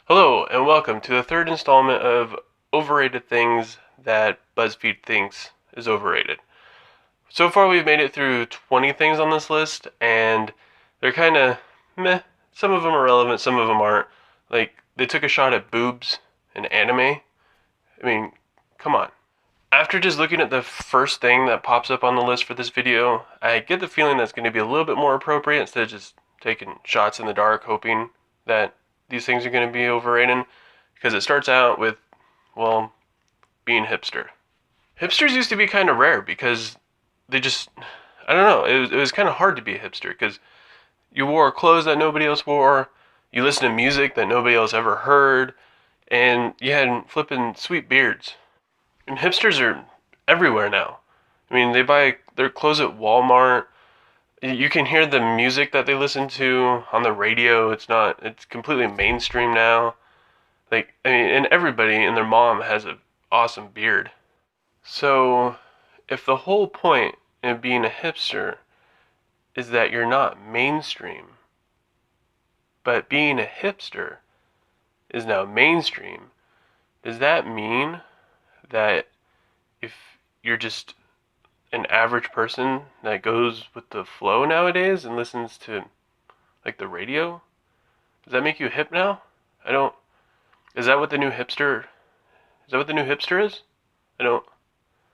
Hello, and welcome to the third installment of Overrated Things That Buzzfeed Thinks is Overrated. So far, we've made it through 20 things on this list, and they're kind of meh. Some of them are relevant, some of them aren't. Like, they took a shot at boobs and anime. I mean, come on. After just looking at the first thing that pops up on the list for this video, I get the feeling that's going to be a little bit more appropriate instead of just taking shots in the dark, hoping that these things are going to be overrated. Because it starts out with, well, being hipster. Hipsters used to be kind of rare because they just, I don't know, it was kind of hard to be a hipster because you wore clothes that nobody else wore, you listened to music that nobody else ever heard, and you had flippin' sweet beards. And hipsters are everywhere now. I mean, they buy their clothes at Walmart. You can hear the music that they listen to on the radio. It's completely mainstream now. Like, I mean, and everybody and their mom has an awesome beard. So, if the whole point of being a hipster is that you're not mainstream, but being a hipster is now mainstream, does that mean that if you're just an average person that goes with the flow nowadays and listens to like the radio, does that make you hip now? I don't. Is that what the new hipster? Is that what the new hipster is? I don't.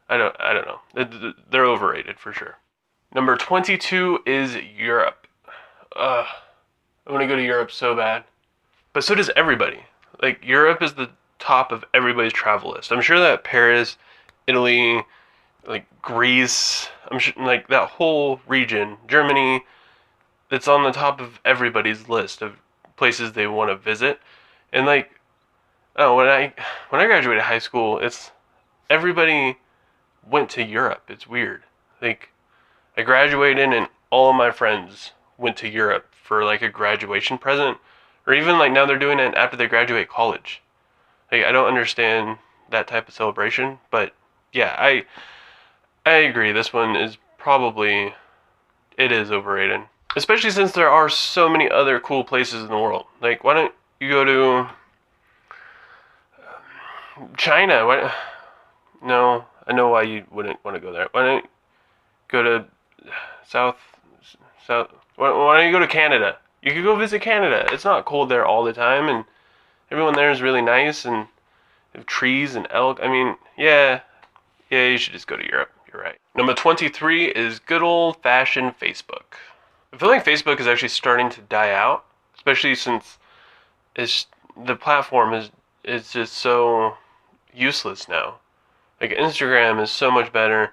I don't know. They're overrated for sure. Number 22 is Europe. I want to go to Europe so bad, but so does everybody. Like Europe is the top of everybody's travel list. I'm sure that Paris, Italy, like Greece, I'm sure like that whole region, Germany, it's on the top of everybody's list of places they want to visit. And like, oh, when I graduated high school, it's everybody went to Europe. It's weird. Like I graduated and all of my friends went to Europe for like a graduation present, or even like now they're doing it after they graduate college. Like I don't understand that type of celebration, but yeah, I agree. This one is probably it is overrated, especially since there are so many other cool places in the world. Like why don't you go to China? Why? No, I know why you wouldn't want to go there. Why don't you go to South South? Why don't you go to Canada? You could go visit Canada. It's not cold there all the time, and everyone there is really nice and they have trees and elk. I mean, yeah, you should just go to Europe. You're right. Number 23 is good old-fashioned Facebook. I feel like Facebook is actually starting to die out, especially since the platform is just so useless now. Like Instagram is so much better.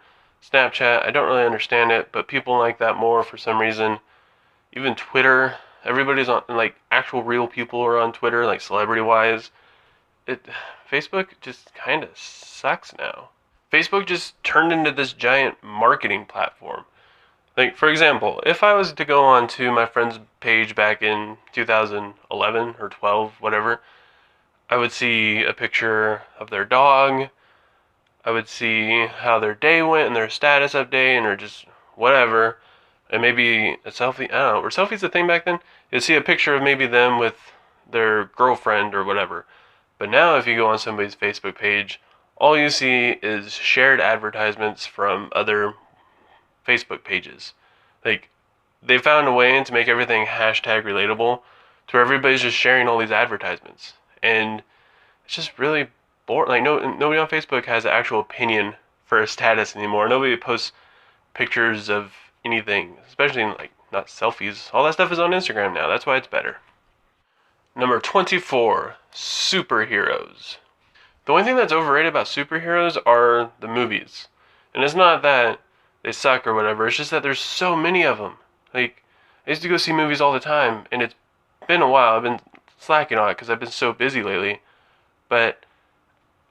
Snapchat, I don't really understand it, but people like that more for some reason. Even Twitter, everybody's on, like actual real people are on Twitter, like celebrity-wise. Facebook just kind of sucks now. Facebook just turned into this giant marketing platform. Like, for example, if I was to go on to my friend's page back in 2011 or 12, whatever, I would see a picture of their dog. I would see how their day went and their status update or just whatever. And maybe a selfie. I don't know. Were selfies a thing back then? You'd see a picture of maybe them with their girlfriend or whatever. But now if you go on somebody's Facebook page, all you see is shared advertisements from other Facebook pages. Like, they found a way to make everything hashtag relatable to where everybody's just sharing all these advertisements. And it's just really boring. Like, nobody on Facebook has an actual opinion for a status anymore. Nobody posts pictures of anything, especially in, like, not selfies. All that stuff is on Instagram now. That's why it's better. Number 24, superheroes. The only thing that's overrated about superheroes are the movies. And it's not that they suck or whatever, it's just that there's so many of them. Like, I used to go see movies all the time, and it's been a while. I've been slacking on it because I've been so busy lately. But,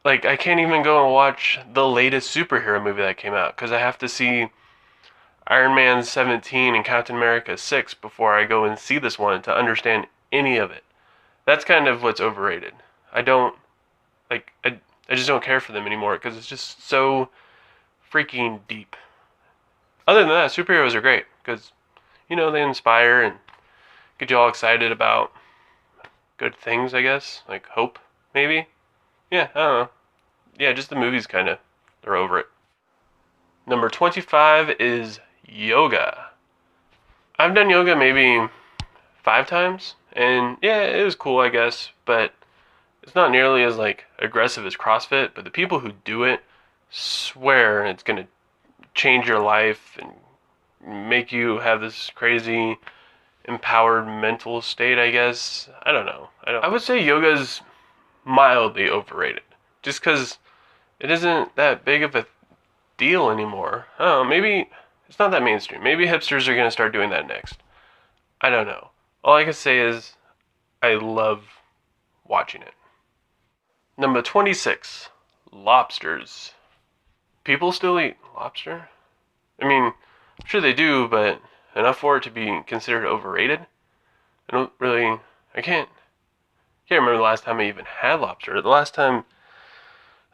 like, I can't even go and watch the latest superhero movie that came out because I have to see Iron Man 17 and Captain America 6 before I go and see this one to understand any of it. That's kind of what's overrated. I don't like I just don't care for them anymore because it's just so freaking deep. Other than that, superheroes are great because they inspire and get you all excited about good things, I guess. Like hope, maybe? Yeah, I don't know. Yeah, just the movies kind of. They're over it. Number 25 is yoga. I've done yoga maybe 5 times, and yeah, it was cool, I guess, but it's not nearly as like aggressive as CrossFit, but the people who do it swear it's going to change your life and make you have this crazy empowered mental state, I guess. I don't know. I would say yoga's mildly overrated just cuz it isn't that big of a deal anymore. I don't know, maybe it's not that mainstream. Maybe hipsters are going to start doing that next. I don't know. All I can say is I love watching it. Number 26, lobsters. People still eat lobster? I mean, I'm sure they do, but enough for it to be considered overrated? I can't remember the last time I even had lobster. The last time,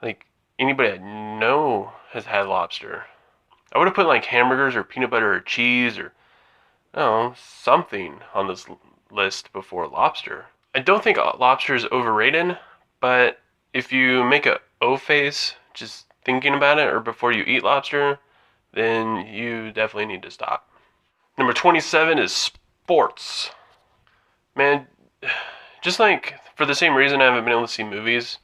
like, anybody I know has had lobster. I would have put, like, hamburgers or peanut butter or cheese or, I don't know, something on this list before lobster. I don't think lobster is overrated, but if you make a O face just thinking about it or before you eat lobster, then you definitely need to stop. Number 27 is sports. Man, just like for the same reason I haven't been able to see movies,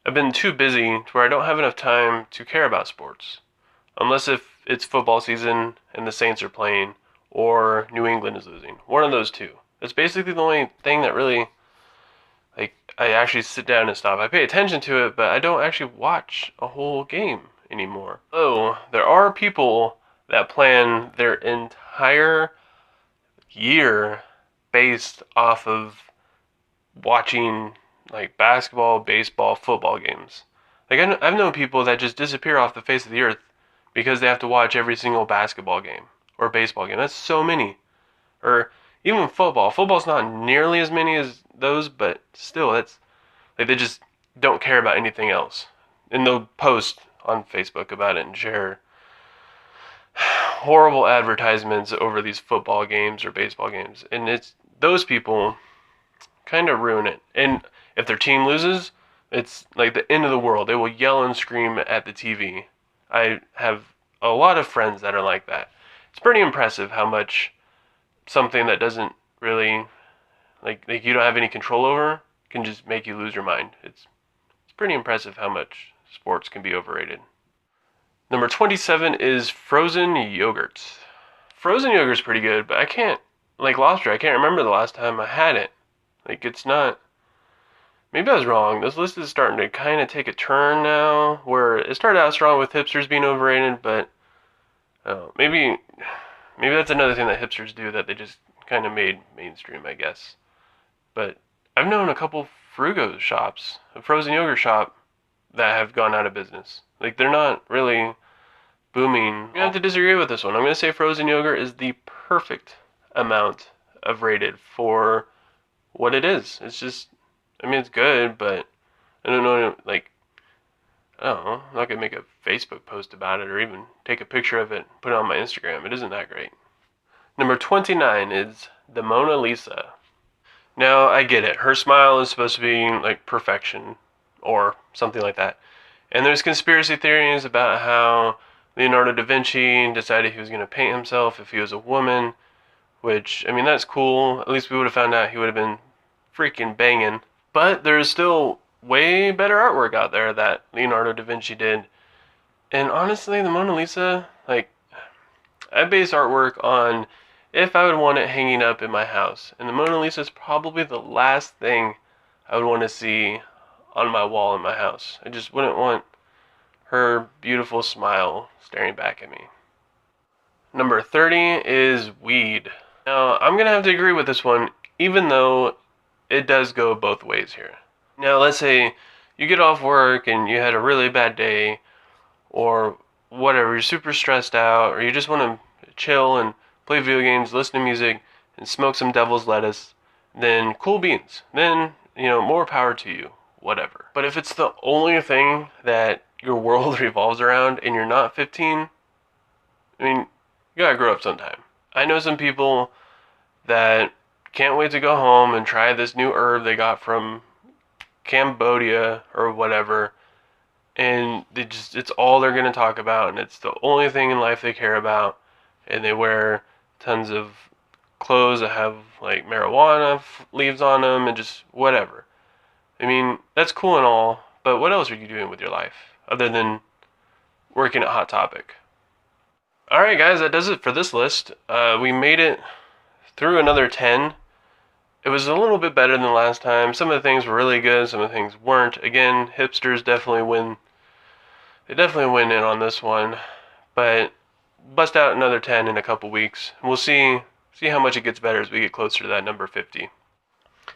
I've been too busy to where I don't have enough time to care about sports. Unless if it's football season and the Saints are playing or New England is losing. One of those two. That's basically the only thing that really, like, I actually sit down and stop. I pay attention to it, but I don't actually watch a whole game anymore. Oh, there are people that plan their entire year based off of watching like basketball, baseball, football games. Like I've known people that just disappear off the face of the earth because they have to watch every single basketball game or baseball game. That's so many. Or even football. Football's not nearly as many as those, but still, that's like they just don't care about anything else. And they'll post on Facebook about it and share horrible advertisements over these football games or baseball games. And it's those people kind of ruin it. And if their team loses, it's like the end of the world. They will yell and scream at the TV. I have a lot of friends that are like that. It's pretty impressive how much something that doesn't really like you don't have any control over can just make you lose your mind. It's pretty impressive how much sports can be overrated. Number 27 is frozen yogurt. Frozen yogurt's pretty good, but I can't, like lobster, I can't remember the last time I had it. Like, it's not, maybe I was wrong. This list is starting to kind of take a turn now, where it started out strong with hipsters being overrated, but maybe that's another thing that hipsters do that they just kind of made mainstream, I guess. But I've known a couple Frugo shops, a frozen yogurt shop, that have gone out of business. Like, they're not really booming. You have to disagree with this one. I'm going to say frozen yogurt is the perfect amount of rated for what it is. It's just, I mean, it's good, but I don't know, like, I don't know. I'm not going to make a Facebook post about it or even take a picture of it and put it on my Instagram. It isn't that great. Number 29 is the Mona Lisa. Now, I get it. Her smile is supposed to be like perfection or something like that. And there's conspiracy theories about how Leonardo da Vinci decided he was going to paint himself if he was a woman, which, I mean, that's cool. At least we would have found out he would have been freaking banging. But there's still way better artwork out there that Leonardo da Vinci did. And honestly, the Mona Lisa, like, I base artwork on if I would want it hanging up in my house. And the Mona Lisa is probably the last thing I would want to see on my wall in my house. I just wouldn't want her beautiful smile staring back at me. Number 30 is weed. Now, I'm going to have to agree with this one, even though it does go both ways here. Now, let's say you get off work and you had a really bad day, or whatever, you're super stressed out, or you just want to chill and play video games, listen to music, and smoke some devil's lettuce, then cool beans. Then, more power to you, whatever. But if it's the only thing that your world revolves around and you're not 15, I mean, you gotta grow up sometime. I know some people that can't wait to go home and try this new herb they got from Cambodia or whatever. And it's all they're going to talk about, and it's the only thing in life they care about. And they wear tons of clothes that have like marijuana leaves on them and just whatever. I mean, that's cool and all, but what else are you doing with your life other than working at Hot Topic? Alright guys, that does it for this list. We made it through another 10. It was a little bit better than last time. Some of the things were really good, some of the things weren't. Again, hipsters definitely win. They definitely win in on this one. But bust out another 10 in a couple weeks. We'll see how much it gets better as we get closer to that number 50.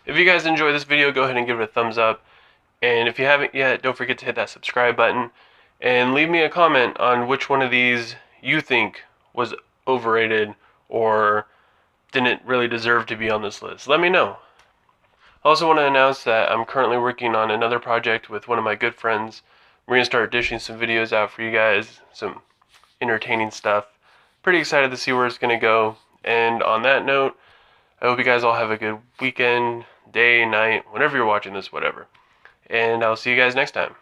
If you guys enjoyed this video, go ahead and give it a thumbs up. And if you haven't yet, don't forget to hit that subscribe button. And leave me a comment on which one of these you think was overrated or didn't really deserve to be on this list. Let me know. I also want to announce that I'm currently working on another project with one of my good friends. We're going to start dishing some videos out for you guys, some entertaining stuff. Pretty excited to see where it's going to go. And on that note, I hope you guys all have a good weekend, day, night, whenever you're watching this, whatever. And I'll see you guys next time.